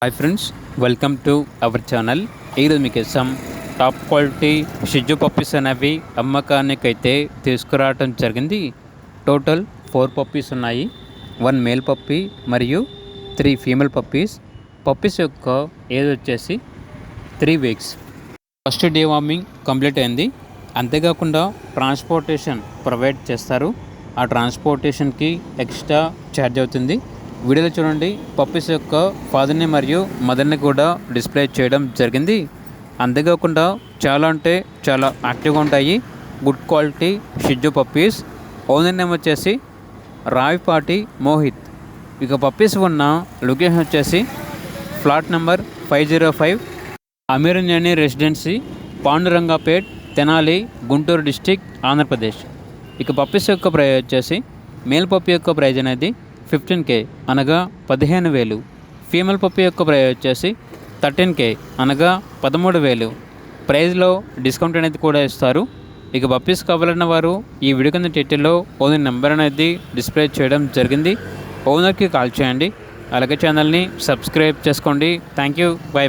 Hi friends, welcome to our channel. ఈరోజు మీకోసం top quality షిజ్జు పప్పీస్ అనేవి అమ్మకానికైతే తీసుకురావడం జరిగింది. టోటల్ 4 పప్పీస్ ఉన్నాయి. 1 మేల్ పప్పీ మరియు 3 ఫీమేల్ పప్పీస్. పప్పీస్ యొక్క ఏజ్ వచ్చేసి 3 వీక్స్. ఫస్ట్ డీవార్మింగ్ కంప్లీట్ అయింది. అంతేకాకుండా ట్రాన్స్పోర్టేషన్ ప్రొవైడ్ చేస్తారు. ఆ ట్రాన్స్పోర్టేషన్కి ఎక్స్ట్రా ఛార్జ్ అవుతుంది. వీడియోలో చూడండి, పప్పీస్ యొక్క ఫాదర్ని మరియు మదర్ని కూడా డిస్ప్లే చేయడం జరిగింది. అంతేకాకుండా చాలా అంటే చాలా యాక్టివ్గా ఉంటాయి. గుడ్ క్వాలిటీ షిజ్జు పప్పీస్. ఓనర్ నేమ్ వచ్చేసి రావిపాటి మోహిత్. ఇక పప్పీస్ ఉన్న లొకేషన్ వచ్చేసి ఫ్లాట్ నెంబర్ 505 అమీరున్యాని రెసిడెన్సీ, పాండురంగాపేట్, తెనాలి, గుంటూరు డిస్టిక్, ఆంధ్రప్రదేశ్. ఇక పప్పీస్ యొక్క ప్రైస్ వచ్చేసి మేల్ పప్పీ యొక్క ప్రైజ్ అనేది 15K అనగా 15,000. ఫీమేల్ పప్పీ యొక్క ప్రైస్ వచ్చేసి 13K అనగా 13,000. ప్రైజ్లో డిస్కౌంట్ అనేది కూడా ఇస్తారు. ఇక పప్పీస్ కావాలన్న వారు ఈ వీడియో కింద టైటిల్లో ఓనర్ నెంబర్ అనేది డిస్ప్లే చేయడం జరిగింది. ఓనర్కి కాల్ చేయండి. అలాగే ఛానల్ని సబ్స్క్రైబ్ చేసుకోండి. Thank you. బై.